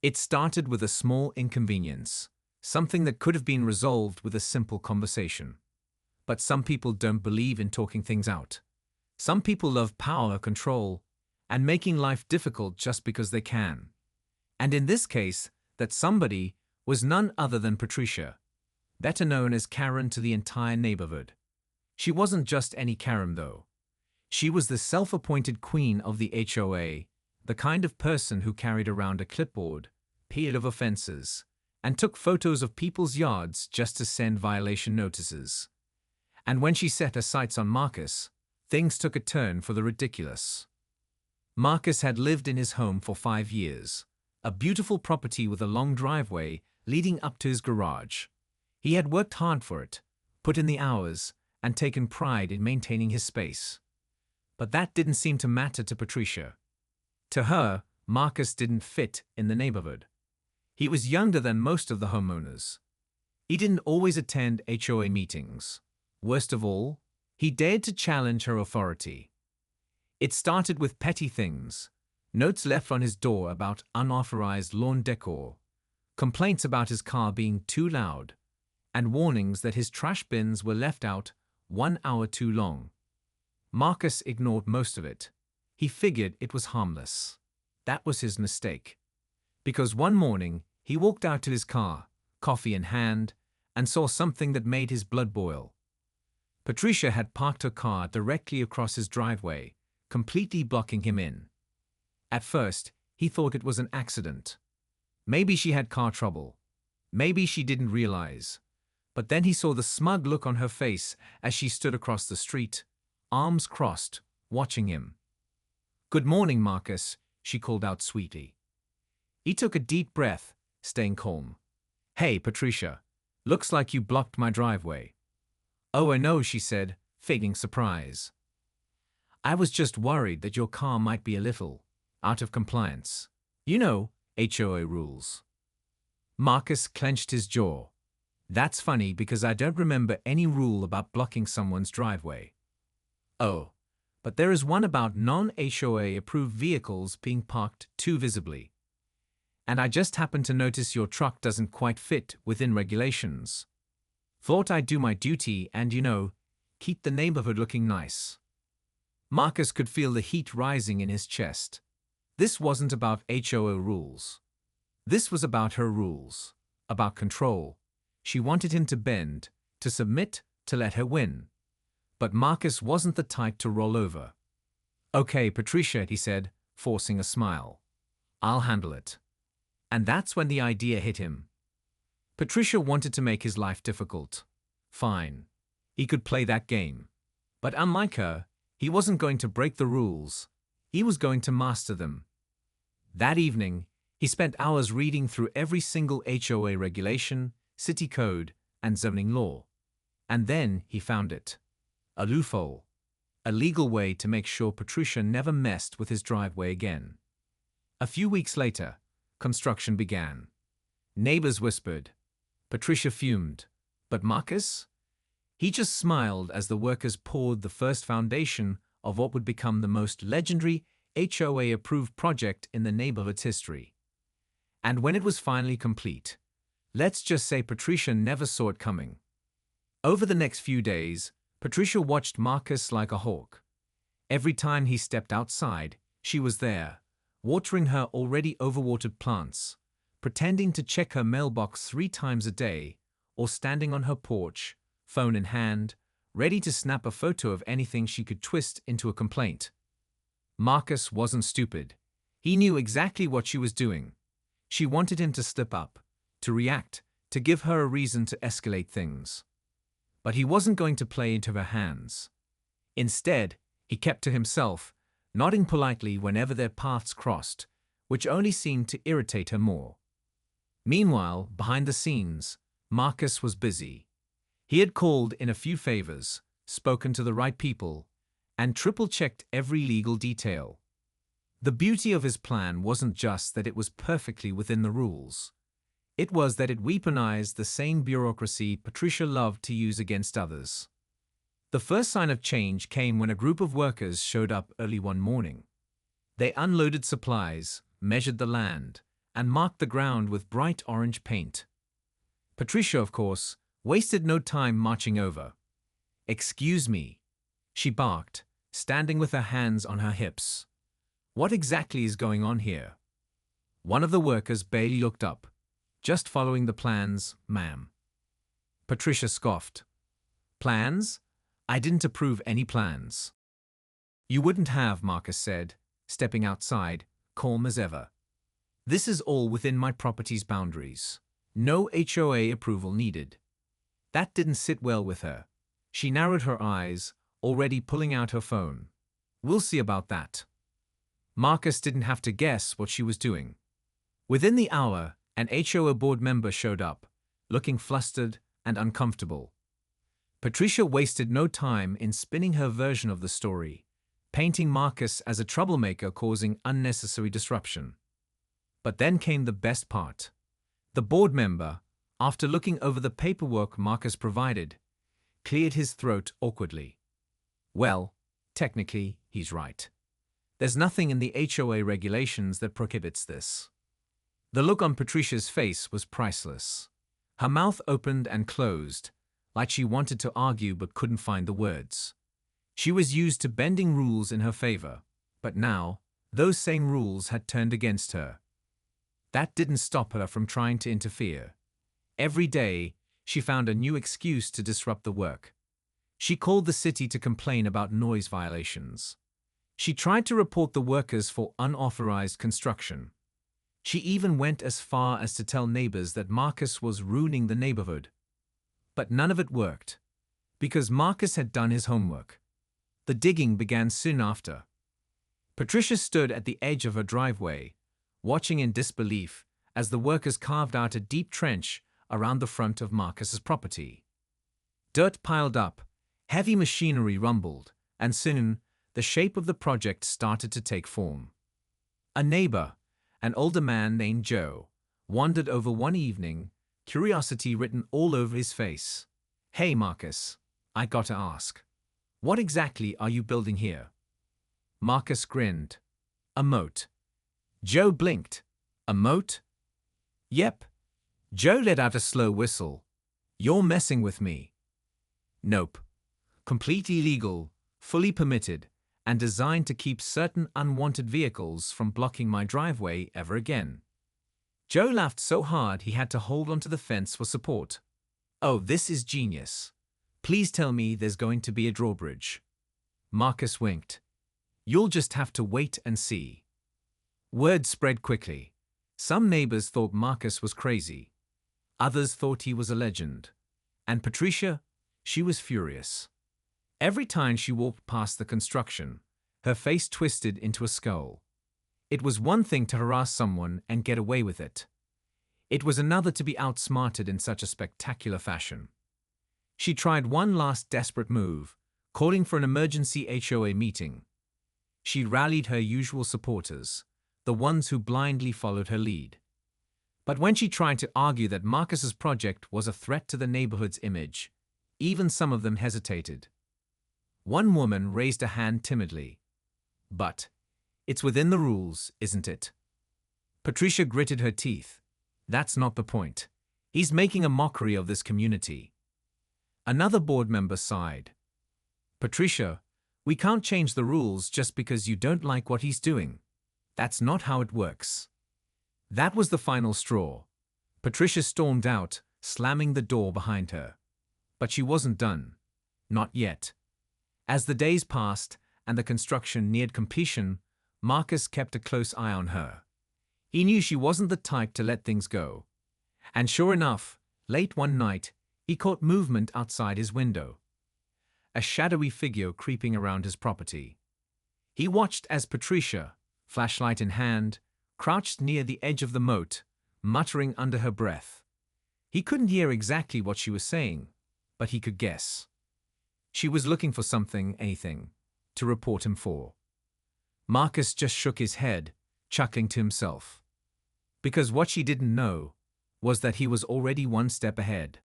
It started with a small inconvenience, something that could have been resolved with a simple conversation. But some people don't believe in talking things out. Some people love power, control, and making life difficult just because they can. And in this case, that somebody was none other than Patricia, better known as Karen to the entire neighborhood. She wasn't just any Karen, though. She was the self-appointed queen of the HOA, the kind of person who carried around a clipboard, peeled of offenses, and took photos of people's yards just to send violation notices. And when she set her sights on Marcus, things took a turn for the ridiculous. Marcus had lived in his home for 5 years, a beautiful property with a long driveway leading up to his garage. He had worked hard for it, put in the hours, and taken pride in maintaining his space. But that didn't seem to matter to Patricia. To her, Marcus didn't fit in the neighborhood. He was younger than most of the homeowners. He didn't always attend HOA meetings. Worst of all, he dared to challenge her authority. It started with petty things, notes left on his door about unauthorized lawn decor, complaints about his car being too loud, and warnings that his trash bins were left out 1 hour too long. Marcus ignored most of it. He figured it was harmless. That was his mistake. Because one morning, he walked out to his car, coffee in hand, and saw something that made his blood boil. Patricia had parked her car directly across his driveway, completely blocking him in. At first, he thought it was an accident. Maybe she had car trouble. Maybe she didn't realize. But then he saw the smug look on her face as she stood across the street, arms crossed, watching him. "Good morning, Marcus," she called out sweetly. He took a deep breath, staying calm. "Hey, Patricia, looks like you blocked my driveway." "Oh, I know," she said, faking surprise. "I was just worried that your car might be a little out of compliance. You know, HOA rules." Marcus clenched his jaw. "That's funny because I don't remember any rule about blocking someone's driveway." "Oh, but there is one about non-HOA approved vehicles being parked too visibly. And I just happened to notice your truck doesn't quite fit within regulations. Thought I'd do my duty and, keep the neighborhood looking nice." Marcus could feel the heat rising in his chest. This wasn't about HOA rules. This was about her rules, about control. She wanted him to bend, to submit, to let her win. But Marcus wasn't the type to roll over. "Okay, Patricia," he said, forcing a smile. "I'll handle it." And that's when the idea hit him. Patricia wanted to make his life difficult. Fine. He could play that game. But unlike her, he wasn't going to break the rules. He was going to master them. That evening, he spent hours reading through every single HOA regulation, city code, and zoning law. And then he found it. A loophole. A legal way to make sure Patricia never messed with his driveway again. A few weeks later, construction began. Neighbors whispered. Patricia fumed. But Marcus? He just smiled as the workers poured the first foundation of what would become the most legendary HOA-approved project in the neighborhood's history. And when it was finally complete, let's just say Patricia never saw it coming. Over the next few days, Patricia watched Marcus like a hawk. Every time he stepped outside, she was there, watering her already overwatered plants, pretending to check her mailbox 3 times a day, or standing on her porch, phone in hand, ready to snap a photo of anything she could twist into a complaint. Marcus wasn't stupid. He knew exactly what she was doing. She wanted him to slip up, to react, to give her a reason to escalate things. But he wasn't going to play into her hands. Instead, he kept to himself, nodding politely whenever their paths crossed, which only seemed to irritate her more. Meanwhile, behind the scenes, Marcus was busy. He had called in a few favors, spoken to the right people, and triple-checked every legal detail. The beauty of his plan wasn't just that it was perfectly within the rules. It was that it weaponized the same bureaucracy Patricia loved to use against others. The first sign of change came when a group of workers showed up early one morning. They unloaded supplies, measured the land, and marked the ground with bright orange paint. Patricia, of course, wasted no time marching over. "Excuse me," she barked, standing with her hands on her hips. "What exactly is going on here?" One of the workers barely looked up. "Just following the plans, ma'am." Patricia scoffed. "Plans? I didn't approve any plans." "You wouldn't have," Marcus said, stepping outside, calm as ever. "This is all within my property's boundaries. No HOA approval needed." That didn't sit well with her. She narrowed her eyes, already pulling out her phone. "We'll see about that." Marcus didn't have to guess what she was doing. Within the hour, an HOA board member showed up, looking flustered and uncomfortable. Patricia wasted no time in spinning her version of the story, painting Marcus as a troublemaker causing unnecessary disruption. But then came the best part. The board member, after looking over the paperwork Marcus provided, cleared his throat awkwardly. "Well, technically, he's right. There's nothing in the HOA regulations that prohibits this." The look on Patricia's face was priceless. Her mouth opened and closed, like she wanted to argue but couldn't find the words. She was used to bending rules in her favor, but now, those same rules had turned against her. That didn't stop her from trying to interfere. Every day, she found a new excuse to disrupt the work. She called the city to complain about noise violations. She tried to report the workers for unauthorized construction. She even went as far as to tell neighbors that Marcus was ruining the neighborhood. But none of it worked, because Marcus had done his homework. The digging began soon after. Patricia stood at the edge of her driveway, watching in disbelief as the workers carved out a deep trench around the front of Marcus's property. Dirt piled up, heavy machinery rumbled, and soon the shape of the project started to take form. A neighbor, an older man named Joe, wandered over one evening, curiosity written all over his face. "Hey, Marcus, I gotta ask. What exactly are you building here?" Marcus grinned. "A moat." Joe blinked. "A moat?" "Yep." Joe let out a slow whistle. "You're messing with me." "Nope. Completely legal, fully permitted, and designed to keep certain unwanted vehicles from blocking my driveway ever again." Joe laughed so hard he had to hold onto the fence for support. "Oh, this is genius. Please tell me there's going to be a drawbridge." Marcus winked. "You'll just have to wait and see." Word spread quickly. Some neighbors thought Marcus was crazy. Others thought he was a legend. And Patricia, she was furious. Every time she walked past the construction, her face twisted into a skull. It was one thing to harass someone and get away with it. It was another to be outsmarted in such a spectacular fashion. She tried one last desperate move, calling for an emergency HOA meeting. She rallied her usual supporters, the ones who blindly followed her lead. But when she tried to argue that Marcus's project was a threat to the neighborhood's image, even some of them hesitated. One woman raised a hand timidly. "But it's within the rules, isn't it?" Patricia gritted her teeth. "That's not the point. He's making a mockery of this community." Another board member sighed. "Patricia, we can't change the rules just because you don't like what he's doing. That's not how it works." That was the final straw. Patricia stormed out, slamming the door behind her. But she wasn't done. Not yet. As the days passed and the construction neared completion, Marcus kept a close eye on her. He knew she wasn't the type to let things go. And sure enough, late one night, he caught movement outside his window. A shadowy figure creeping around his property. He watched as Patricia, flashlight in hand, crouched near the edge of the moat, muttering under her breath. He couldn't hear exactly what she was saying, but he could guess. She was looking for something, anything, to report him for. Marcus just shook his head, chuckling to himself. Because what she didn't know was that he was already one step ahead.